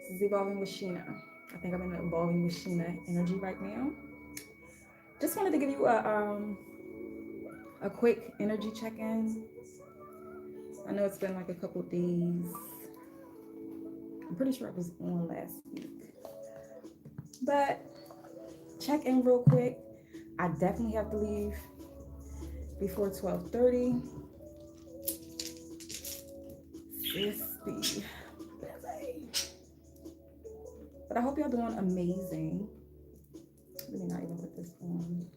This is Evolving with Sheena. I think I'm in the Evolving with Sheena energy right now. Just wanted to give you a quick energy check-in. I know it's been like a couple days. I'm pretty sure I was on last week. But check in real quick. I definitely have to leave before 12:30. This be busy. But I hope y'all doing amazing. Let me not even put this on.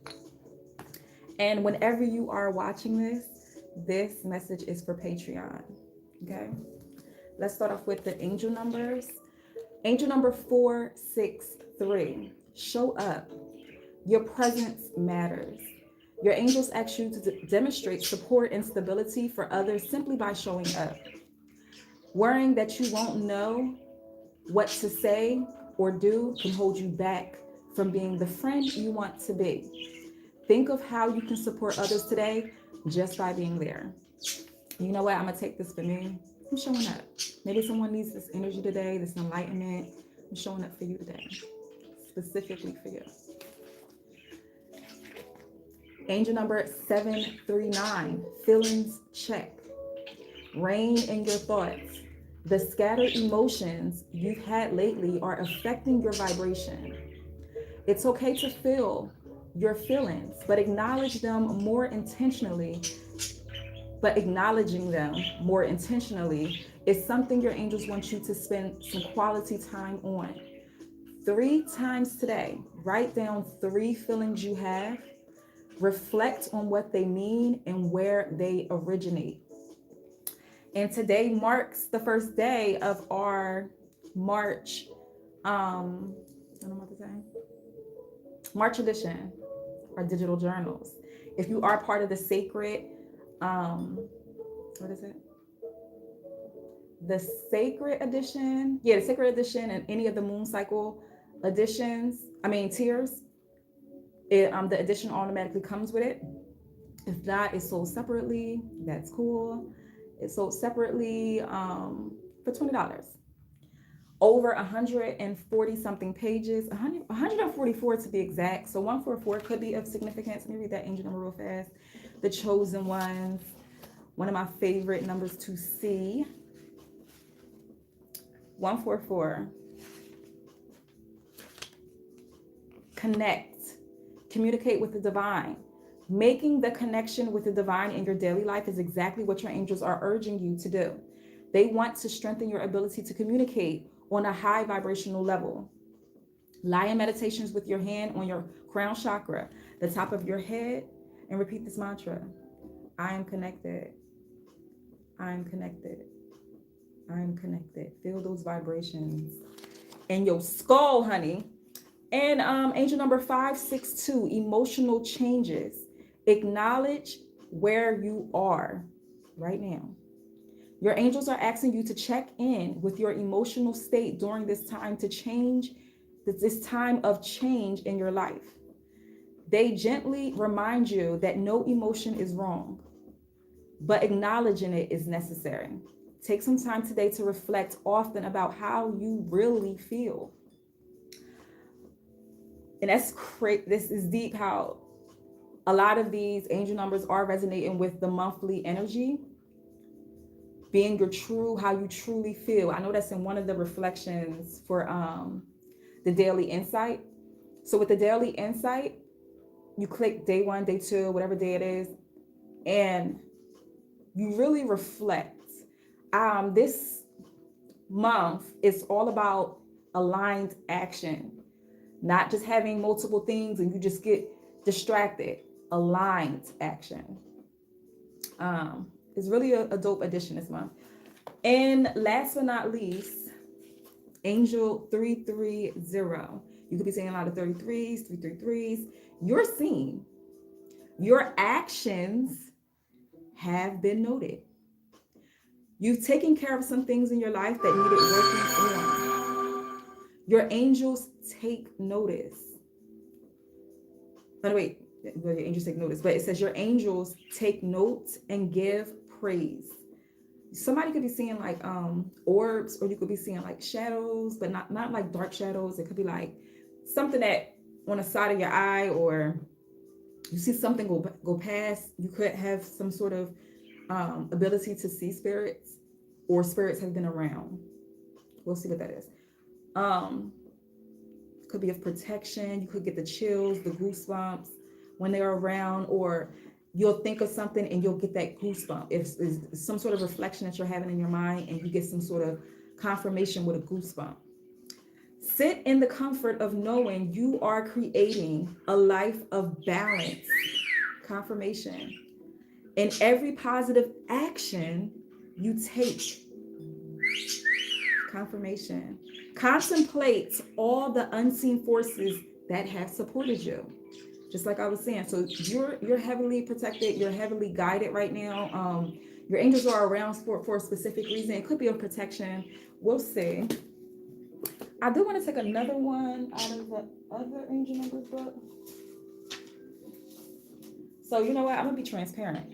And whenever you are watching this message is for Patreon. Okay. Let's start off with the angel numbers. Angel number 463. Show up. Your presence matters. Your angels ask you to demonstrate support and stability for others simply by showing up. Worrying that you won't know what to say or do can hold you back from being the friend you want to be. Think of how you can support others today just by being there. You know what? I'm going to take this for me. I'm showing up. Maybe someone needs this energy today, this enlightenment. I'm showing up for you today, specifically for you. Angel number 739, feelings check. Reign in your thoughts. The scattered emotions you've had lately are affecting your vibration. It's okay to feel your feelings, but acknowledge them more intentionally. But acknowledging them more intentionally is something your angels want you to spend some quality time on. 3 times today, write down 3 feelings you have, reflect on what they mean and where they originate. And today marks the first day of our March, I don't know what to say, March edition, our digital journals. If you are part of the sacred, what is it? The sacred edition. Yeah, the sacred edition and any of the moon cycle editions, tiers, the edition automatically comes with it. If not, it's sold separately. That's cool. It's sold separately for $20. Over 140 something pages, 144 to be exact. So 144 could be of significance. Let me read that angel number real fast. The chosen ones, one of my favorite numbers to see. 144. Connect. Communicate with the divine. Making the connection with the divine in your daily life is exactly what your angels are urging you to do. They want to strengthen your ability to communicate on a high vibrational level. Lie in meditations with your hand on your crown chakra, the top of your head, and repeat this mantra. I am connected. I am connected. I am connected. Feel those vibrations in your skull, honey. And angel number 562, emotional changes. Acknowledge where you are right now. Your angels are asking you to check in with your emotional state during this time to change, this time of change in your life. They gently remind you that no emotion is wrong, but acknowledging it is necessary. Take some time today to reflect often about how you really feel. And that's great. This is deep how a lot of these angel numbers are resonating with the monthly energy, being your true, how you truly feel. I know that's in one of the reflections for the daily insight. So with the daily insight, you click day 1, day 2, whatever day it is, and you really reflect. This month is all about aligned action, not just having multiple things and you just get distracted. Aligned action. It's really a dope addition this month. And last but not least, angel 330. You could be saying a lot of 33s, 333s. You're seen. Your actions have been noted. You've taken care of some things in your life that needed working on. Your angels take notice. By the way, your angels take notice, but it says your angels take notes and give praise. Somebody could be seeing like orbs, or you could be seeing like shadows, but not like dark shadows. It could be like something that on the side of your eye, or you see something go past. You could have some sort of ability to see spirits, or spirits have been around. We'll see what that is. Um, could be of protection. You could get the chills, the goosebumps when they're around, or you'll think of something and you'll get that goosebump. If it's some sort of reflection that you're having in your mind and you get some sort of confirmation with a goosebump. Sit in the comfort of knowing you are creating a life of balance. Confirmation. In every positive action you take. Confirmation. Contemplate all the unseen forces that have supported you. Just like I was saying, so you're heavily protected, you're heavily guided right now. Your angels are around for a specific reason. It could be a protection. We'll see. I do want to take another one out of the other angel numbers book. So you know what? I'm gonna be transparent.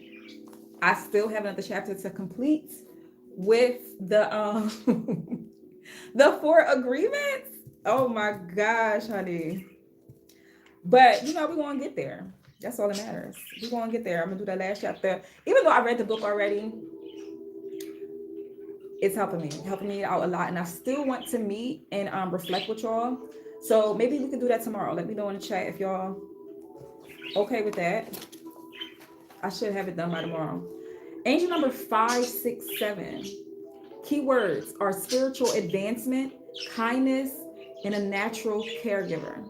I still have another chapter to complete with the the 4 agreements. Oh my gosh, honey. But you know, we're gonna get there. That's all that matters. We're gonna get there. I'm gonna do that last chapter. Even though I read the book already, it's helping me out a lot. And I still want to meet and reflect with y'all. So maybe we can do that tomorrow. Let me know in the chat if y'all okay with that. I should have it done by tomorrow. Angel number 567. Keywords are spiritual advancement, kindness, and a natural caregiver.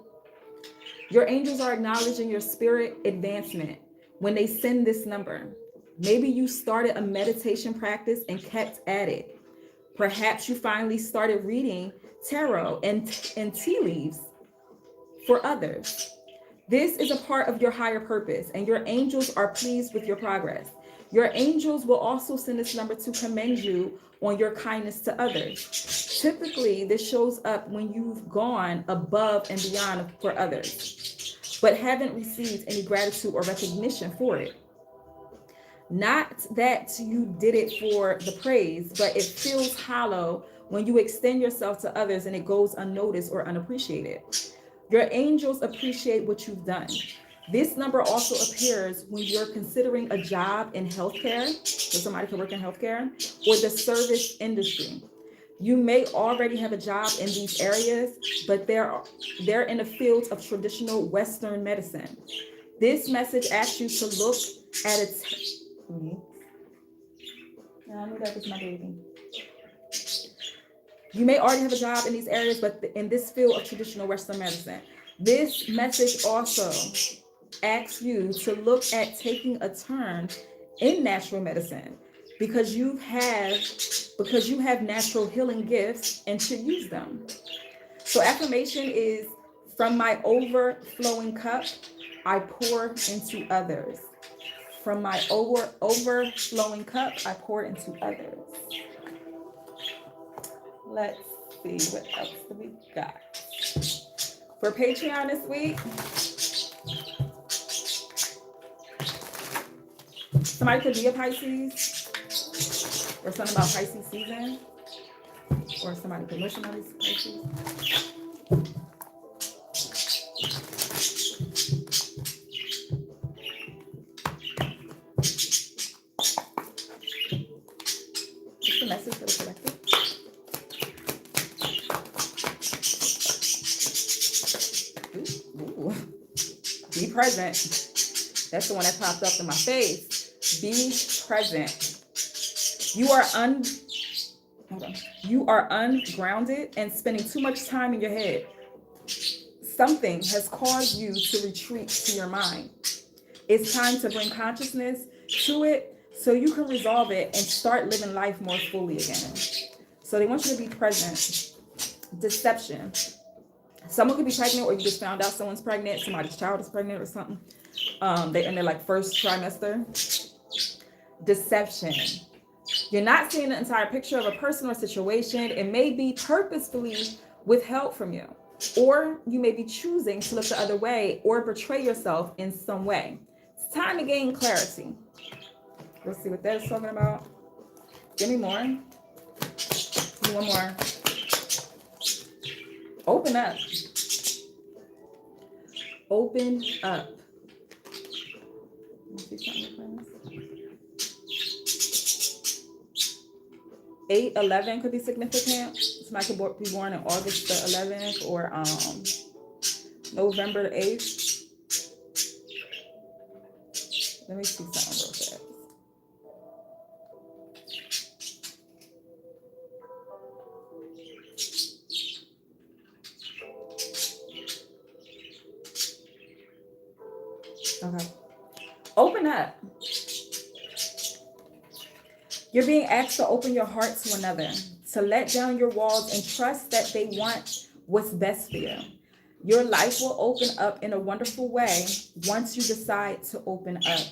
Your angels are acknowledging your spirit advancement when they send this number. Maybe you started a meditation practice and kept at it. Perhaps you finally started reading tarot and tea leaves for others. This is a part of your higher purpose, and your angels are pleased with your progress. Your angels will also send this number to commend you on your kindness to others. Typically, this shows up when you've gone above and beyond for others, but haven't received any gratitude or recognition for it. Not that you did it for the praise, but it feels hollow when you extend yourself to others and it goes unnoticed or unappreciated. Your angels appreciate what you've done. This number also appears when you're considering a job in healthcare, so somebody can work in healthcare, or the service industry. You may already have a job in these areas, but they're in the fields of traditional Western medicine. This message asks you to look at it. I knew that was my baby. You may already have a job in these areas, but in this field of traditional Western medicine. This message also asks you to look at taking a turn in natural medicine because you have natural healing gifts and should use them. So affirmation is, from my overflowing cup, I pour into others. From my overflowing cup, I pour into others. Let's see what else do we got for Patreon this week. Somebody could be a Pisces, or something about Pisces season, or somebody could wish on these Pisces. What's the message for the collective? Ooh. Be present. That's the one that popped up in my face. Be present. You are ungrounded and spending too much time in your head. Something has caused you to retreat to your mind. It's time to bring consciousness to it so you can resolve it and start living life more fully again. So they want you to be present. Deception. Someone could be pregnant, or you just found out someone's pregnant, somebody's child is pregnant or something. They're in their like first trimester. Deception. You're not seeing the entire picture of a person or situation. It may be purposefully withheld from you, or you may be choosing to look the other way or betray yourself in some way. It's time to gain clarity. Let's see what that's talking about. Give me more. Give me one more. Open up. Open up. Let me see something, friends. 8/11 could be significant. Somebody could be born on August the 11th or November the 8th. Let me see something real fast. Okay. Open up. You're being asked to open your heart to another, to let down your walls and trust that they want what's best for you. Your life will open up in a wonderful way once you decide to open up.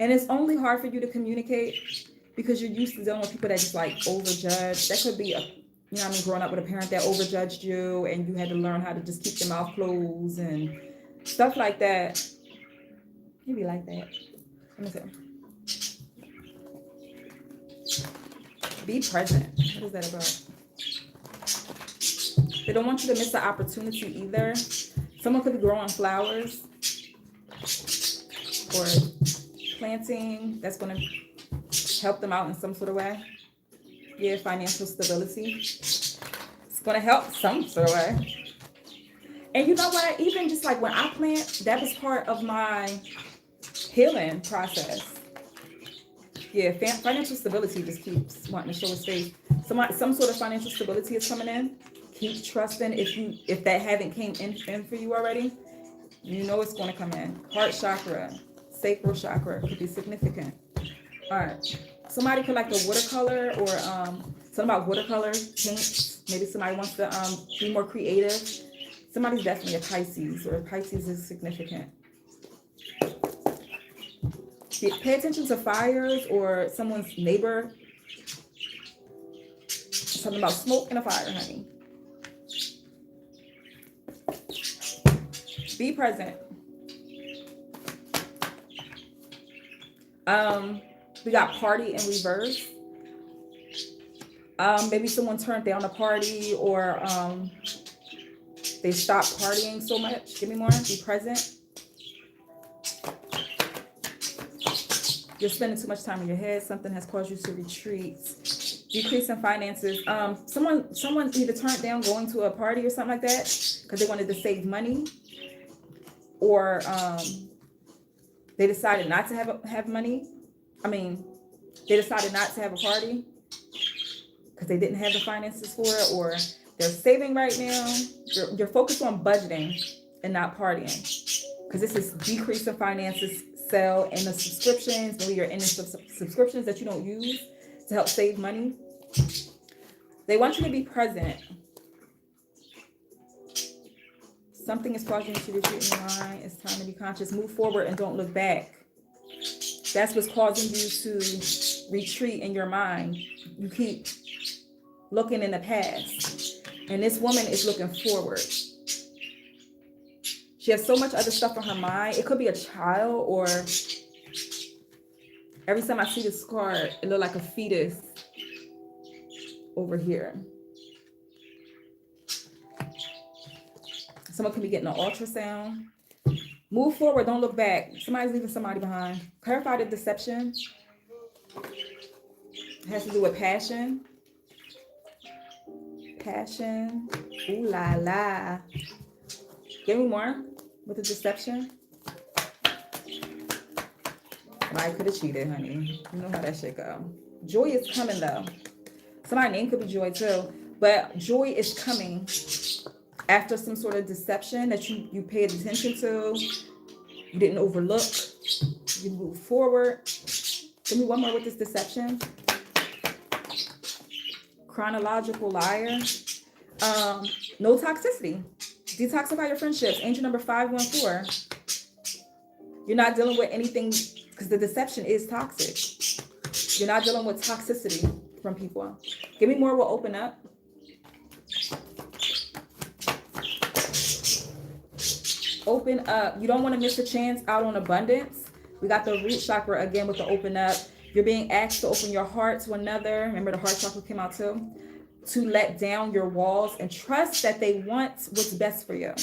And it's only hard for you to communicate because you're used to dealing with people that just like overjudge. That could be growing up with a parent that overjudged you and you had to learn how to just keep your mouth closed and stuff like that. Maybe like that. Let me see. Be present. What is that about? They don't want you to miss the opportunity either. Someone could be growing flowers or planting. That's going to help them out in some sort of way. Yeah, financial stability. It's going to help some sort of way. And you know what? Even just like when I plant, that was part of my healing process. Yeah, financial stability just keeps wanting to show its face. Some sort of financial stability is coming in. Keep trusting. If that haven't came in for you already, you know it's going to come in. Heart chakra, sacral chakra could be significant. All right. Somebody could like a watercolor or something about watercolor paints. Maybe somebody wants to be more creative. Somebody's definitely a Pisces, or Pisces is significant. Pay attention to fires or someone's neighbor. Something about smoke and a fire, honey. Be present. We got party in reverse. Maybe someone turned down a party or they stopped partying so much. Give me more. Be present. You're spending too much time in your head. Something has caused you to retreat. Decrease in finances. Someone either turned down going to a party or something like that because they wanted to save money, or they decided not to have money. They decided not to have a party because they didn't have the finances for it, or they're saving right now. You're focused on budgeting and not partying because this is decrease in finances. Sell in the subscriptions. Maybe you're in the subscriptions that you don't use to help save money. They want you to be present. Something is causing you to retreat in your mind. It's time to be conscious. Move forward and don't look back. That's what's causing you to retreat in your mind. You keep looking in the past. And this woman is looking forward. She has so much other stuff on her mind. It could be a child, or every time I see this card, it looks like a fetus over here. Someone could be getting an ultrasound. Move forward, don't look back. Somebody's leaving somebody behind. Clarify the deception. It has to do with passion. Passion. Ooh la la. Give me more with the deception. Somebody could have cheated, honey. You know how that shit go. Joy is coming though. Somebody's name could be Joy too. But joy is coming after some sort of deception that you paid attention to. You didn't overlook. You move forward. Give me one more with this deception. Chronological liar. No toxicity. Detoxify your friendships. Angel number 514. You're not dealing with anything because the deception is toxic. You're not dealing with toxicity from people. Give me more. We'll open up. Open up. You don't want to miss a chance out on abundance. We got the root chakra again with the open up. You're being asked to open your heart to another. Remember the heart chakra came out too? To let down your walls and trust that they want what's best for you.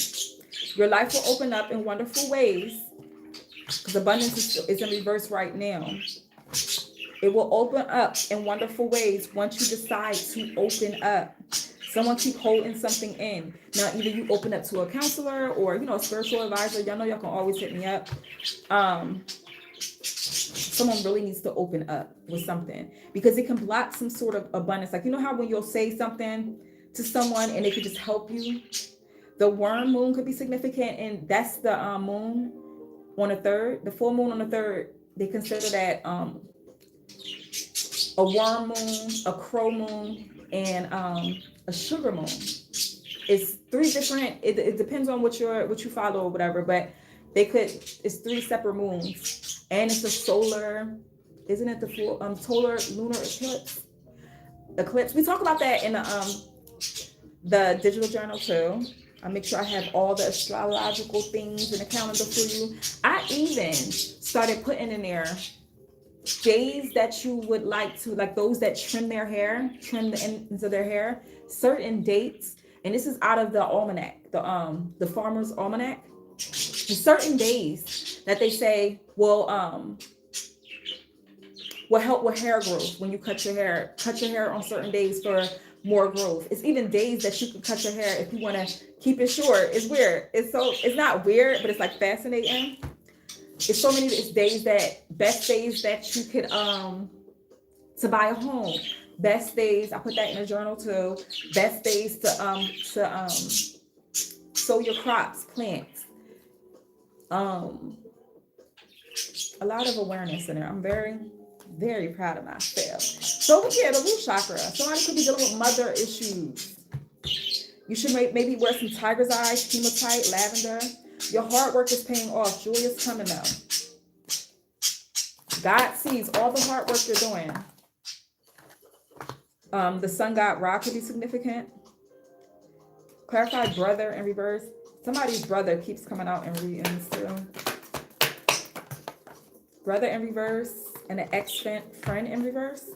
Your life will open up in wonderful ways because abundance is in reverse right now. It will open up in wonderful ways once you decide to open up. Someone keep holding something in. Now, either you open up to a counselor or, a spiritual advisor. Y'all know y'all can always hit me up. Someone really needs to open up with something because it can block some sort of abundance. Like, how when you'll say something to someone and they could just help you? The worm moon could be significant, and that's the moon on the 3rd. The full moon on the 3rd, they consider that a worm moon, a crow moon, and a sugar moon. It's 3 different. It depends on what you follow or whatever, but it's 3 separate moons, and it's a solar. Isn't it the full solar lunar eclipse? We talk about that in the digital journal too. I make sure I have all the astrological things in the calendar for you. I even started putting in there days that you would like to, like those that trim the ends of their hair, certain dates, and this is out of the almanac, the Farmer's Almanac. Certain days that they say will help with hair growth when you cut your hair on certain days for more growth. It's even days that you can cut your hair if you want to keep it short. It's weird. It's not weird, but it's like fascinating. It's so many best days that you could to buy a home. Best days, I put that in a journal too. Best days to sow your crops, plants. A lot of awareness in there. I'm very, very proud of myself. So over here, the root chakra. Somebody could be dealing with mother issues. You should maybe wear some tiger's eyes, hematite, lavender. Your hard work is paying off. Joy is coming up. God sees all the hard work you're doing. The sun god Ra could be significant. Clarified brother in reverse. Somebody's brother keeps coming out in readings too. Brother in reverse and an ex-friend in reverse.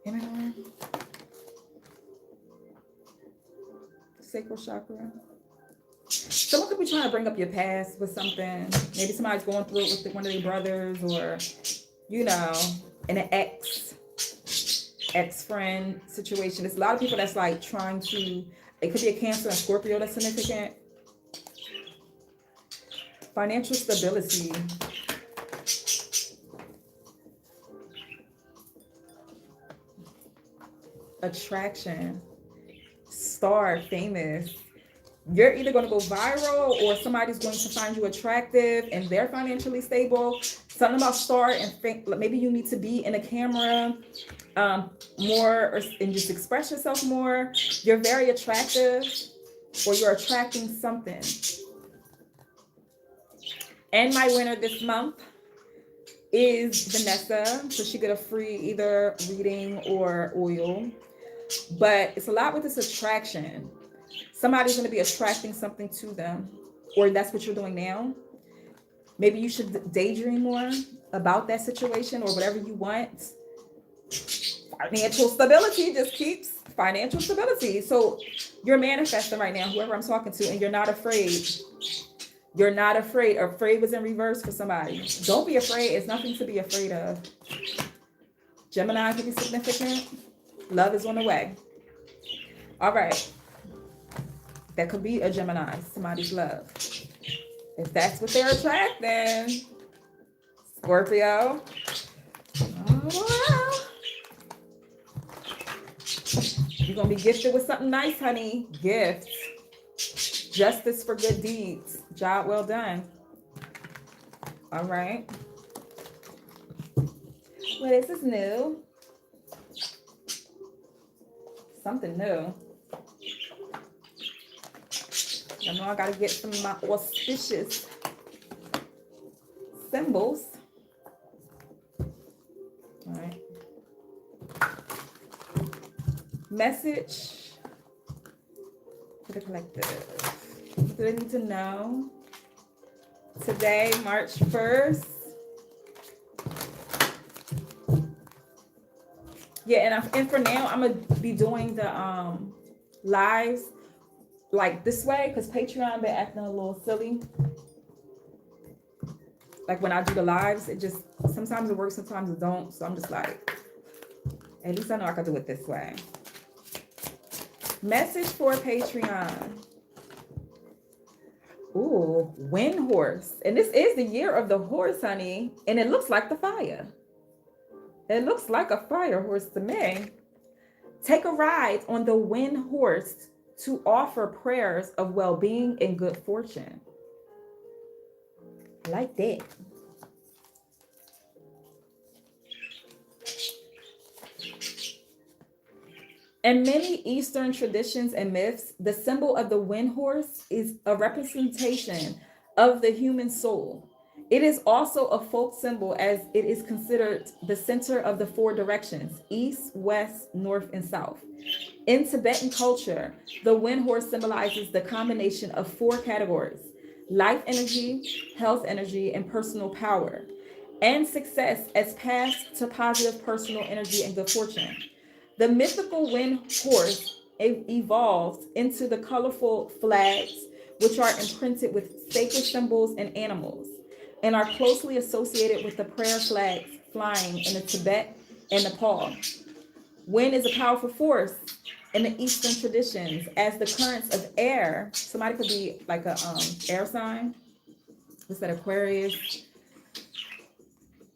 Amen. Sacral chakra. Someone could be trying to bring up your past with something. Maybe somebody's going through it with one of their brothers, or in an ex-friend situation. There's a lot of people that's like trying to. It could be a Cancer and Scorpio that's significant. Financial stability. Attraction. Star, famous. You're either going to go viral or somebody's going to find you attractive and they're financially stable. Something about star and maybe you need to be in a camera more and just express yourself more. You're very attractive or you're attracting something. And my winner this month is Vanessa. So she got a free either reading or oil. But it's a lot with this attraction. Somebody's going to be attracting something to them, or that's what you're doing now. Maybe you should daydream more about that situation or whatever you want. Financial stability just keeps financial stability. So you're manifesting right now, whoever I'm talking to, and you're not afraid. You're not afraid. Afraid was in reverse for somebody. Don't be afraid. It's nothing to be afraid of. Gemini could be significant. Love is on the way. All right. That could be a Gemini, somebody's love. If that's what they're attracting. Scorpio. Oh, you're going to be gifted with something nice, honey. Gifts. Justice for good deeds. Job well done. All right. Well, this is new. Something new. I know I got to get some of my auspicious symbols. All right. Message for the collective. What do they need to know Today, March 1st. Yeah, and for now, I'm gonna be doing the lives like this way because Patreon been acting a little silly. Like when I do the lives, it just sometimes it works, sometimes it don't. So I'm just like, at least I know I can do it this way. Message for Patreon. Ooh, wind horse. And this is the year of the horse, honey. And it looks like the fire. It looks like a fire horse to me. Take a ride on the wind horse to offer prayers of well-being and good fortune. Like that. In many Eastern traditions and myths, the symbol of the wind horse is a representation of the human soul. It is also a folk symbol as it is considered the center of the four directions, east, west, north, and south. In Tibetan culture, the wind horse symbolizes the combination of four categories: life energy, health energy, and personal power, and success as path to positive personal energy and good fortune. The mythical wind horse evolved into the colorful flags, which are imprinted with sacred symbols and animals, and are closely associated with the prayer flags flying in the Tibet and Nepal. Wind is a powerful force in the Eastern traditions as the currents of air. Somebody could be like a air sign. What's that? Aquarius.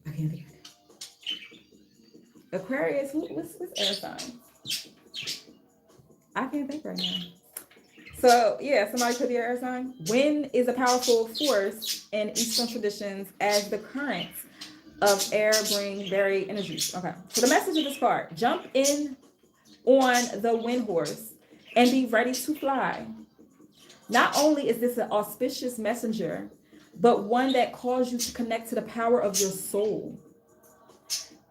I can't think of it. Aquarius. What's air sign? I can't think right now. So yeah, somebody could be an air sign. Wind is a powerful force in Eastern traditions as the currents of air bring varied energies. Okay. So the message of this card: jump in on the wind horse and be ready to fly. Not only is this an auspicious messenger, but one that calls you to connect to the power of your soul.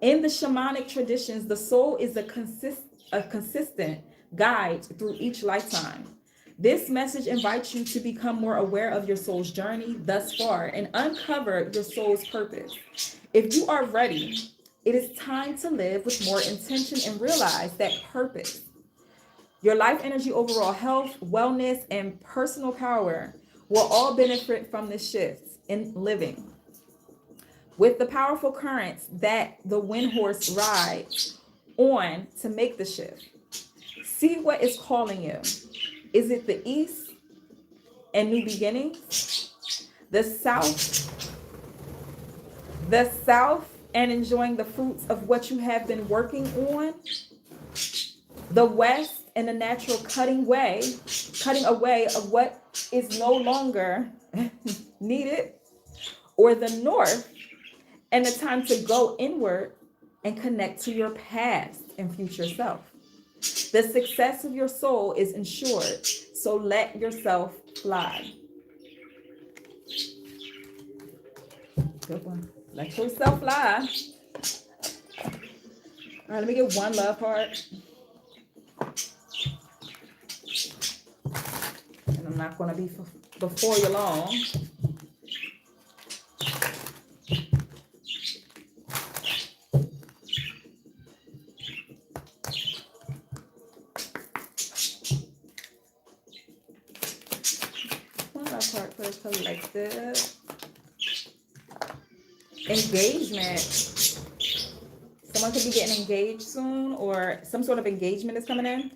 In the shamanic traditions, the soul is a consistent guide through each lifetime. This message invites you to become more aware of your soul's journey thus far and uncover your soul's purpose. If you are ready, it is time to live with more intention and realize that purpose. Your life energy, overall health, wellness, and personal power will all benefit from this shift in living. With the powerful currents that the wind horse rides on to make the shift. See what is calling you. Is it the east and new beginnings? The south and enjoying the fruits of what you have been working on? The west and the natural cutting away of what is no longer needed? Or the north and the time to go inward and connect to your past and future self? The success of your soul is ensured, so let yourself fly. Good one. Let yourself fly. All right, let me get one love heart. And I'm not going to be before you long. First, like this. Engagement. Someone could be getting engaged soon, or some sort of engagement is coming in.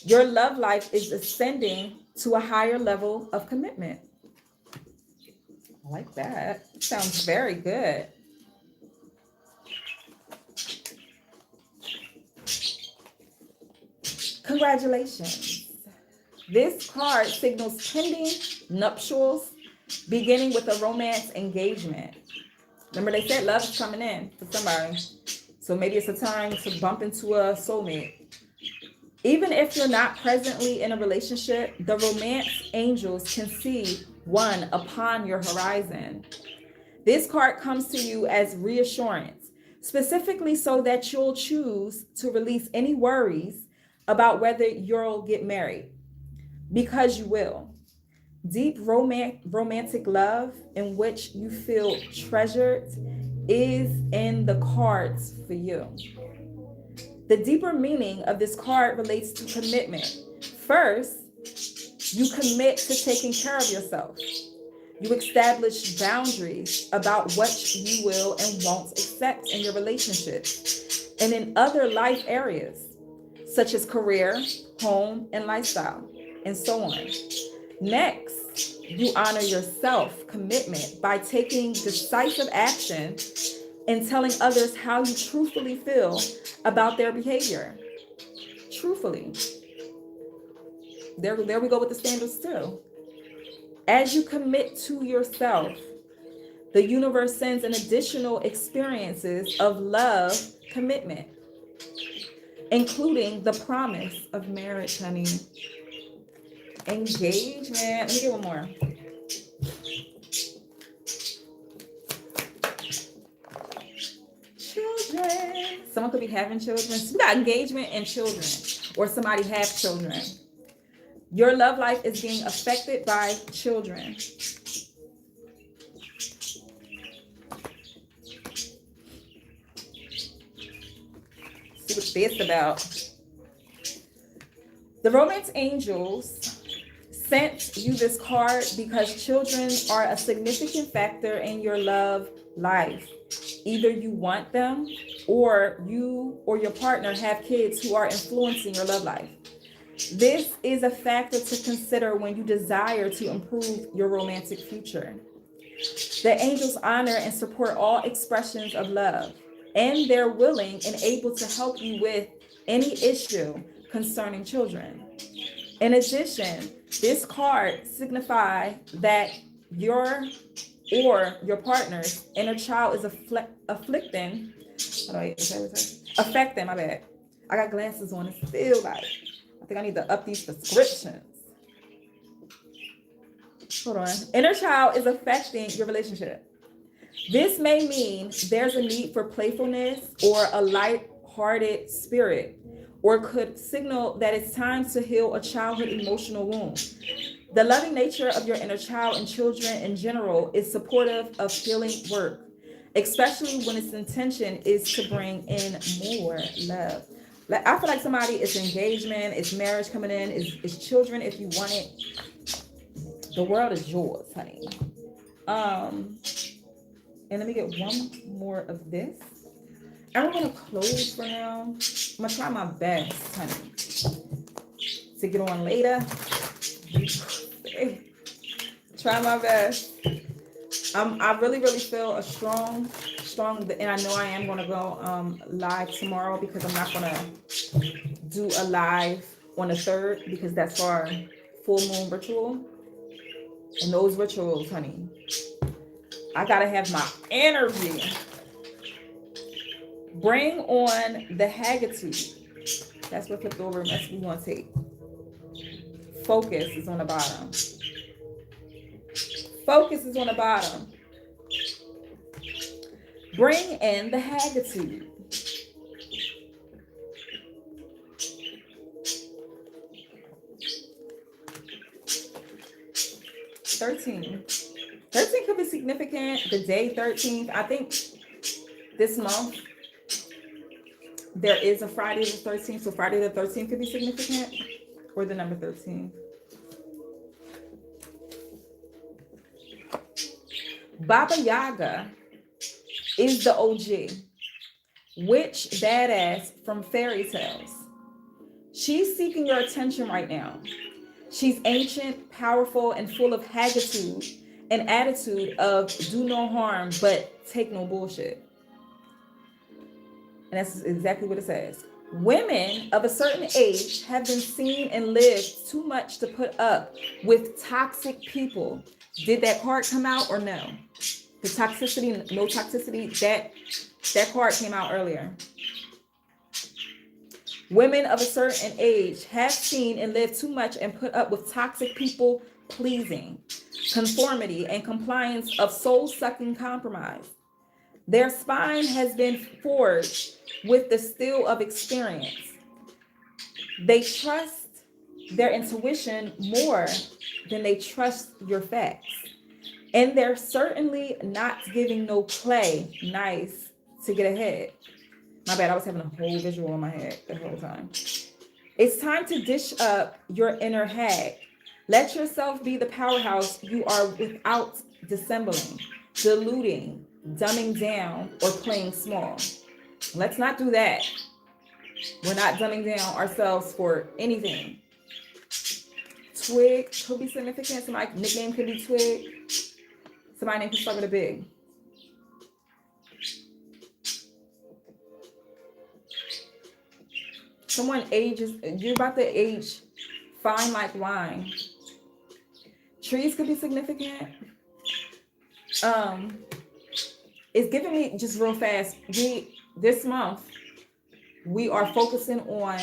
Your love life is ascending to a higher level of commitment. I like that. Sounds very good. Congratulations. This card signals pending nuptials, beginning with a romance engagement. Remember, they said love is coming in for somebody. So maybe it's a time to bump into a soulmate. Even if you're not presently in a relationship, the romance angels can see one upon your horizon. This card comes to you as reassurance, specifically so that you'll choose to release any worries about whether you'll get married, because you will. Deep romantic love in which you feel treasured is in the cards for you. The deeper meaning of this card relates to commitment. First, you commit to taking care of yourself. You establish boundaries about what you will and won't accept in your relationships and in other life areas, such as career, home, and lifestyle, and so on. Next, you honor your self commitment by taking decisive action and telling others how you truthfully feel about their behavior. Truthfully. There we go with the standards too. As you commit to yourself, the universe sends an additional experiences of love commitment, including the promise of marriage, honey. Engagement. Let me get one more. Children. Someone could be having children. So we got engagement and children, or somebody have children. Your love life is being affected by children. See what this about. The romance angels sent you this card because children are a significant factor in your love life. Either you want them, or you or your partner have kids who are influencing your love life. This is a factor to consider when you desire to improve your romantic future. The angels honor and support all expressions of love, and they're willing and able to help you with any issue concerning children. In addition, this card signifies that your or your partner's inner child is affecting, my bad. I got glasses on, it's still like, I think I need to up these prescriptions. Hold on. Inner child is affecting your relationship. This may mean there's a need for playfulness or a light-hearted spirit, or could signal that it's time to heal a childhood emotional wound. The loving nature of your inner child and children in general is supportive of healing work, especially when its intention is to bring in more love. I feel like somebody, it's engagement, it's marriage coming in, it's children if you want it. The world is yours, honey. And let me get one more of this. And we're gonna close for now. I'm gonna try my best, honey, to get on later. Try my best. I really feel a strong, and I know I am gonna go live tomorrow, because I'm not gonna do a live on the 3rd, because that's our full moon ritual. And those rituals, honey, I gotta have my energy. Bring on the Haggerty. That's what flipped over. That's what we want to take. Focus is on the bottom. Focus is on the bottom. Bring in the Haggerty. Thirteen could be significant. The day 13th. I think this month there is a Friday the 13th. So Friday the 13th could be significant. Or the number 13. Baba Yaga is the OG. Witch badass from fairy tales. She's seeking your attention right now. She's ancient, powerful, and full of haggitude and attitude of do no harm, but take no bullshit. And that's exactly what it says. Women of a certain age have been seen and lived too much to put up with toxic people. Did that card come out or no? The toxicity, no toxicity, that card came out earlier. Women of a certain age have seen and lived too much and put up with toxic people pleasing, conformity, and compliance of soul-sucking compromise. Their spine has been forged with the steel of experience. They trust their intuition more than they trust your facts. And they're certainly not giving no play nice to get ahead. My bad, I was having a whole visual in my head the whole time. It's time to dish up your inner hag. Let yourself be the powerhouse you are without dissembling, diluting, dumbing down, or playing small. Let's not do that. We're not dumbing down ourselves for anything. Twig could be significant. Somebody's nickname could be Twig. Somebody name could start with a big. Someone ages, you're about to age fine like wine. Trees could be significant. It's giving me just real fast. This month we are focusing on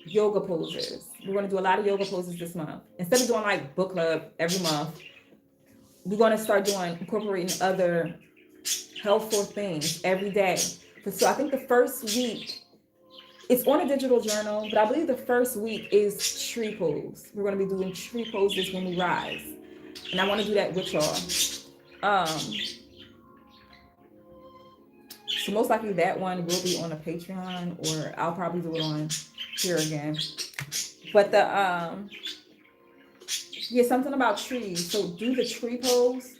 yoga poses. We're going to do a lot of yoga poses this month. Instead of doing like book club every month, we're going to start incorporating other helpful things every day. So I think the first week, it's on a digital journal, but I believe the first week is tree pose. We're going to be doing tree poses when we rise. And I want to do that with y'all. So most likely that one will be on a Patreon, or I'll probably do it on here again. But something about trees. So do the tree pose.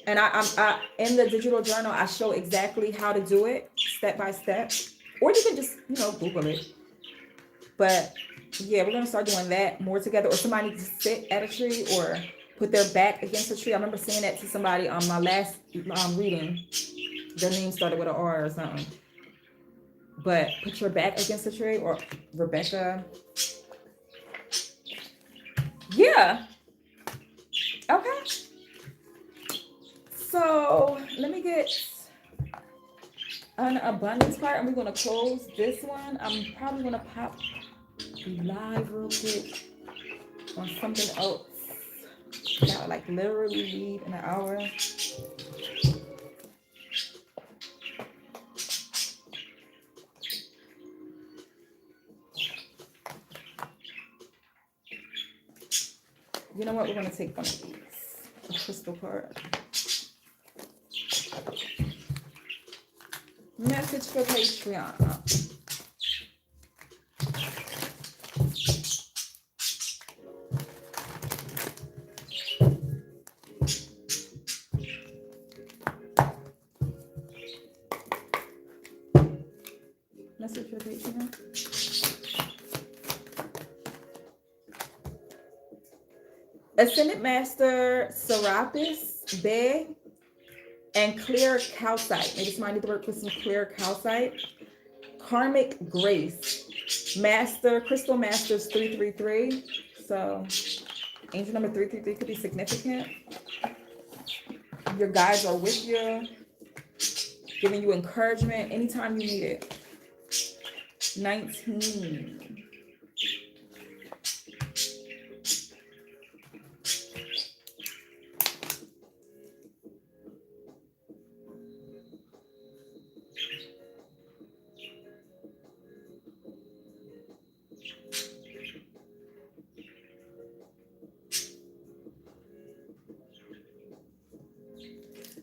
And I in the digital journal, I show exactly how to do it step by step. Or you can just, Google it. But yeah, we're going to start doing that more together. Or somebody needs to sit at a tree or put their back against a tree. I remember saying that to somebody on my last reading. Their name started with an R or something. But put your back against a tree, or Rebecca. Yeah. Okay. So let me get an abundance part, and we're going to close this one. I'm probably going to pop live real quick on something else. Now, like literally leave in an hour. You know what? We're going to take one of these. A crystal card. Message for Patreon. Message for Patreon. Ascended Master Serapis Bey and clear calcite. Maybe somebody need to work with some clear calcite. Karmic Grace. Crystal Masters 333. So angel number 333 could be significant. Your guides are with you, giving you encouragement anytime you need it. 19.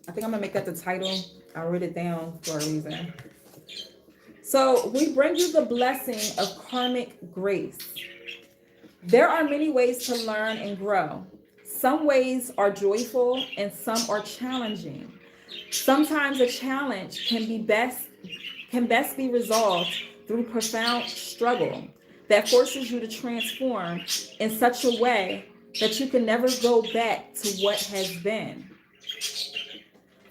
I think I'm gonna make that the title. I wrote it down for a reason. So we bring you the blessing of karmic grace. There are many ways to learn and grow. Some ways are joyful and some are challenging. Sometimes a challenge can best be resolved through profound struggle that forces you to transform in such a way that you can never go back to what has been.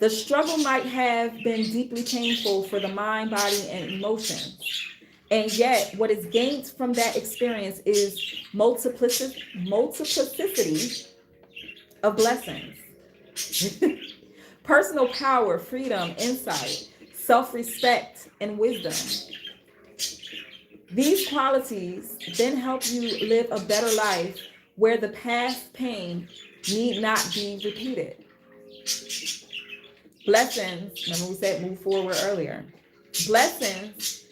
The struggle might have been deeply painful for the mind, body, and emotions. And yet, what is gained from that experience is multiplicity of blessings. Personal power, freedom, insight, self-respect, and wisdom. These qualities then help you live a better life where the past pain need not be repeated. Blessings, remember we said move forward earlier. Blessings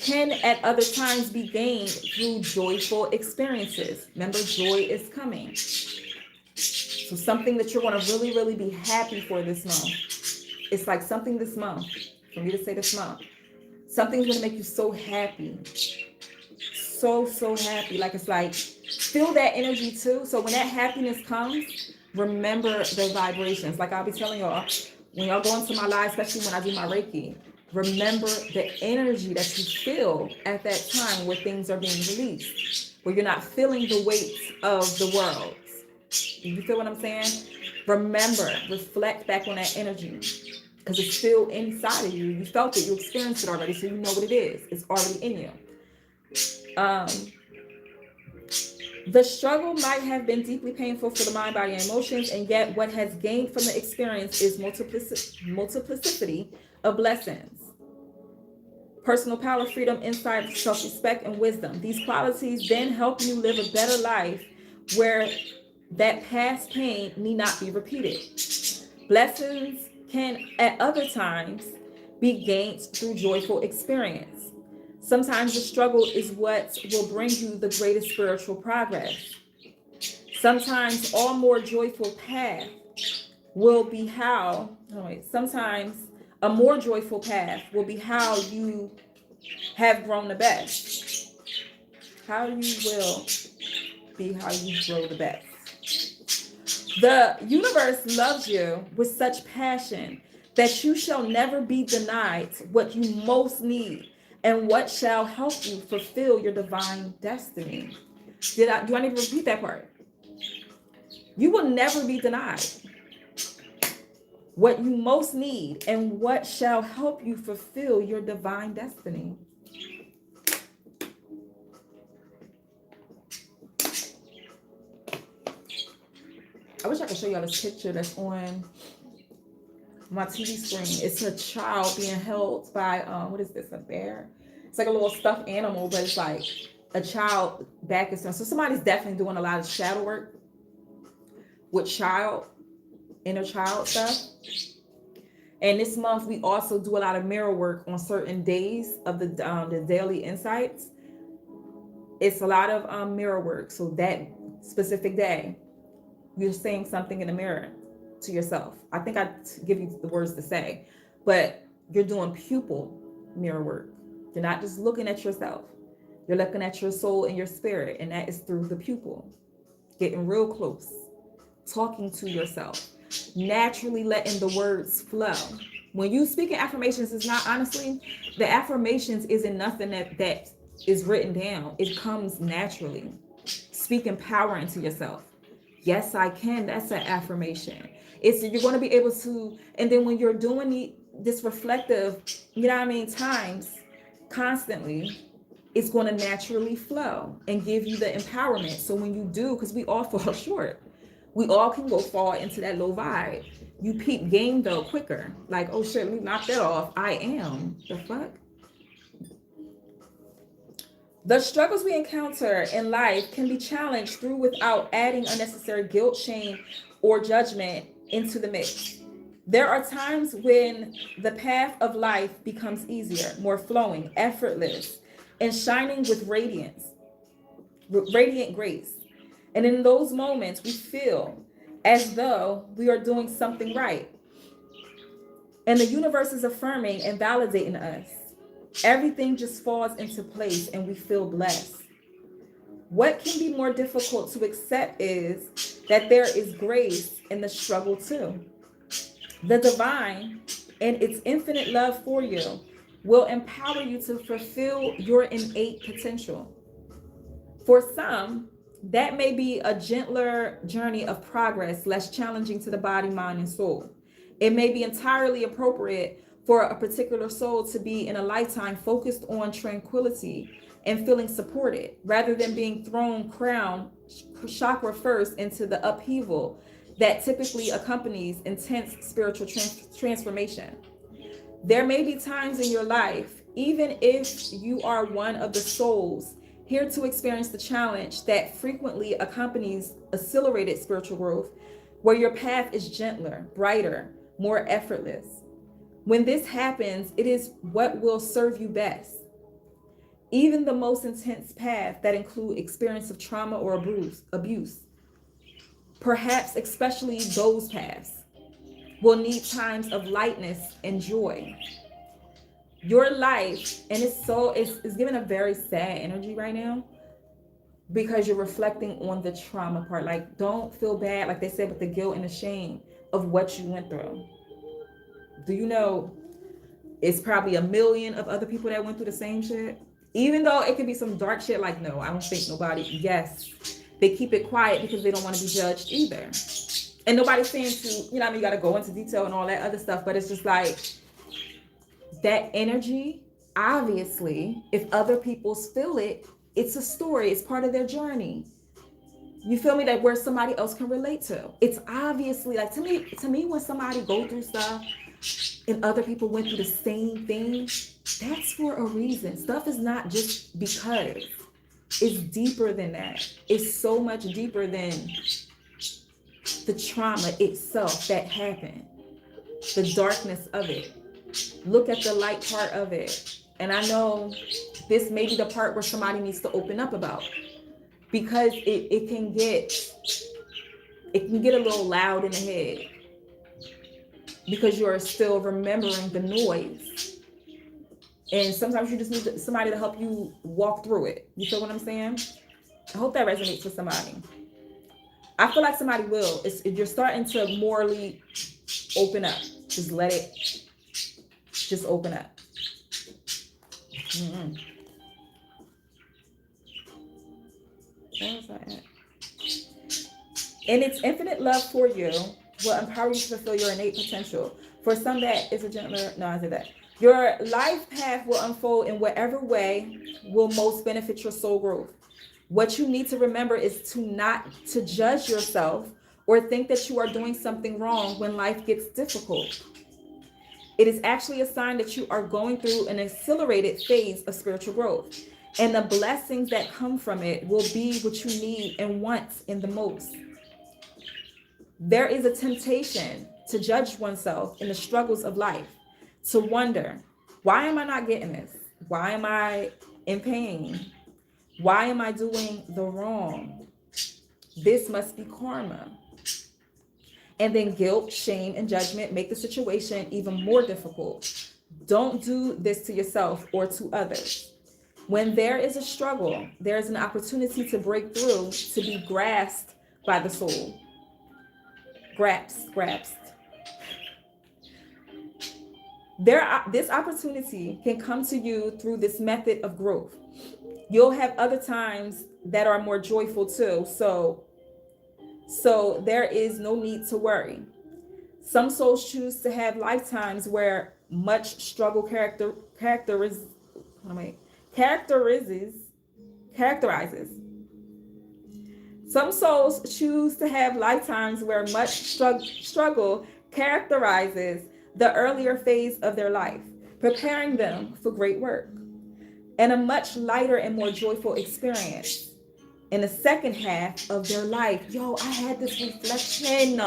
can at other times be gained through joyful experiences. Remember, joy is coming. So something that you're going to really, really be happy for this month. It's like something this month, for me to say this month, something's going to make you so happy. So happy. Like, it's like, feel that energy too. So when that happiness comes, remember the vibrations. Like I'll be telling y'all, when y'all go into my live, especially when I do my Reiki, remember the energy that you feel at that time where things are being released, where you're not feeling the weight of the world. You feel what I'm saying? Remember, reflect back on that energy because it's still inside of you. You felt it, you experienced it already, so you know what it is. It's already in you. The struggle might have been deeply painful for the mind, body, and emotions, and yet what has gained from the experience is multiplicity of blessings. Personal power, freedom, insight, self-respect, and wisdom. These qualities then help you live a better life where that past pain need not be repeated. Blessings can at other times be gained through joyful experience. Sometimes the struggle is what will bring you the greatest spiritual progress. Sometimes a more joyful path will be how you have grown the best. How you will be how you grow the best. The universe loves you with such passion that you shall never be denied what you most need and what shall help you fulfill your divine destiny. Do I need to repeat that part? You will never be denied what you most need and what shall help you fulfill your divine destiny. I wish I could show y'all this picture that's on my TV screen. It's a child being held by, what is this, a bear? It's like a little stuffed animal, but it's like a child back and stuff. So somebody's definitely doing a lot of shadow work with inner child stuff. And this month, we also do a lot of mirror work on certain days of the daily insights. It's a lot of mirror work. So that specific day, you're saying something in the mirror to yourself. I think I give you the words to say, but you're doing pupil mirror work. You're not just looking at yourself. You're looking at your soul and your spirit, and that is through the pupil. Getting real close, talking to yourself, naturally letting the words flow. When you speak in affirmations, it's not, honestly, the affirmations isn't nothing that is written down. It comes naturally. Speaking power into yourself. Yes, I can. That's an affirmation. You're going to be able to, and then when you're doing this reflective, times constantly, it's going to naturally flow and give you the empowerment. So when you do, because we all fall short, we all can fall into that low vibe. You peep game though quicker. Like, oh shit, let me knock that off. I am. The fuck? The struggles we encounter in life can be challenged through without adding unnecessary guilt, shame, or judgment into the mix. There are times when the path of life becomes easier, more flowing, effortless, and shining with radiant grace. And in those moments, we feel as though we are doing something right. And the universe is affirming and validating us. Everything just falls into place and we feel blessed. What can be more difficult to accept is that there is grace in the struggle too. The divine and its infinite love for you will empower you to fulfill your innate potential. For some, that may be a gentler journey of progress, less challenging to the body, mind, and soul. It may be entirely appropriate for a particular soul to be in a lifetime focused on tranquility and feeling supported, rather than being thrown crown chakra first into the upheaval that typically accompanies intense spiritual transformation. There may be times in your life, even if you are one of the souls here to experience the challenge that frequently accompanies accelerated spiritual growth, where your path is gentler, brighter, more effortless. When this happens, it is what will serve you best. Even the most intense path that include experience of trauma or abuse, perhaps especially those paths, will need times of lightness and joy. Your life, and it's given a very sad energy right now, because you're reflecting on the trauma part. Like, don't feel bad, like they said, with the guilt and the shame of what you went through. Do you know it's probably a million of other people that went through the same shit? Even though it could be some dark shit, like, no, I don't think nobody, yes, they keep it quiet because they don't want to be judged either. And nobody's saying to, you know, I mean, you got to go into detail and all that other stuff, but it's just like that energy, obviously, if other people feel it, it's a story, it's part of their journey. You feel me? That where somebody else can relate to. It's obviously, like, to me, when somebody go through stuff and other people went through the same thing, that's for a reason. Stuff is not just because. It's deeper than that. It's so much deeper than the trauma itself that happened, the darkness of it. Look at the light part of it. And I know this may be the part where somebody needs to open up about, because it can get a little loud in the head because you're still remembering the noise. And sometimes you just need somebody to help you walk through it. You feel what I'm saying? I hope that resonates with somebody. I feel like somebody will. You're starting to morally open up. Just let it just open up. Mm-hmm. Where was I at? And its infinite love for you will empower you to fulfill your innate potential. For some, that is a gentler, no, I said that. Your life path will unfold in whatever way will most benefit your soul growth. What you need to remember is to not to judge yourself or think that you are doing something wrong when life gets difficult. It is actually a sign that you are going through an accelerated phase of spiritual growth. And the blessings that come from it will be what you need and want in the most. There is a temptation to judge oneself in the struggles of life, to wonder, why am I not getting this? Why am I in pain? Why am I doing the wrong? This must be karma. And then guilt, shame, and judgment make the situation even more difficult. Don't do this to yourself or to others. When there is a struggle, there is an opportunity to break through, to be grasped by the soul. Grasped. This opportunity can come to you through this method of growth. You'll have other times that are more joyful too. So there is no need to worry. Some souls choose to have lifetimes where much struggle characterizes. Some souls choose to have lifetimes where much struggle characterizes the earlier phase of their life, preparing them for great work and a much lighter and more joyful experience in the second half of their life. Yo, I had this reflection.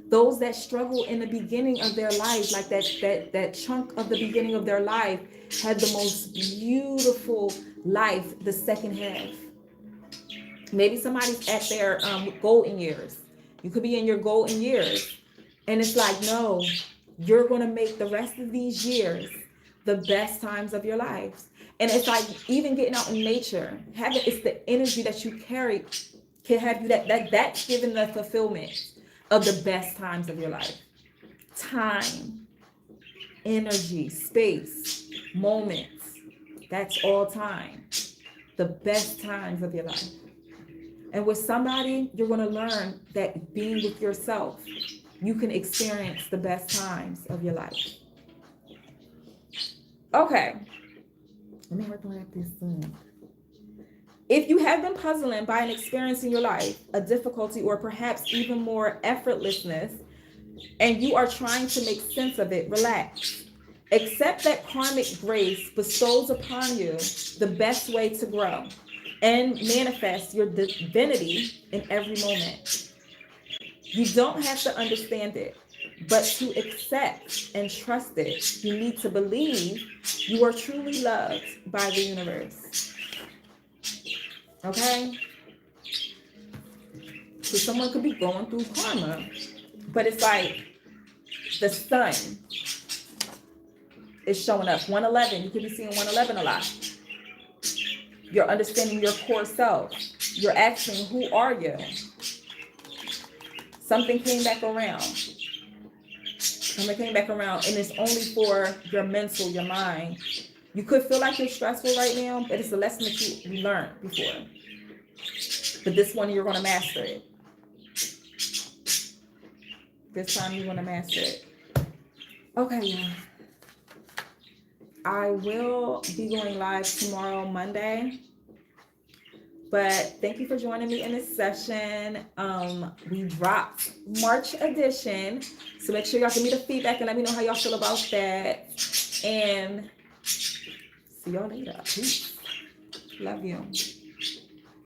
Those that struggle in the beginning of their life, like that chunk of the beginning of their life, had the most beautiful life the second half. Maybe somebody's at their golden years. You could be in your golden years. And it's like, no, you're going to make the rest of these years the best times of your lives. And it's like even getting out in nature, it's the energy that you carry can have you that's given the fulfillment of the best times of your life. Time, energy, space, moments. That's all time. The best times of your life. And with somebody, you're going to learn that being with yourself, you can experience the best times of your life. Okay. Let me recollect this soon. If you have been puzzling by an experience in your life, a difficulty, or perhaps even more effortlessness, and you are trying to make sense of it, relax. Accept that karmic grace bestows upon you the best way to grow and manifest your divinity in every moment. You don't have to understand it. but to accept and trust it, you need to believe you are truly loved by the universe. Okay? So someone could be going through karma, but it's like the sun is showing up. 111, you could be seeing 111 a lot. You're understanding your core self. You're asking, who are you? Something came back around. Something came back around, and it's only for your mental, your mind. You could feel like you're stressful right now, but it's a lesson that you learned before. But this one, you're going to master it. This time, you want to master it. Okay, y'all. I will be going live tomorrow, Monday. But thank you for joining me in this session. We dropped March edition. So make sure y'all give me the feedback and let me know how y'all feel about that. And see y'all later. Peace. Love you.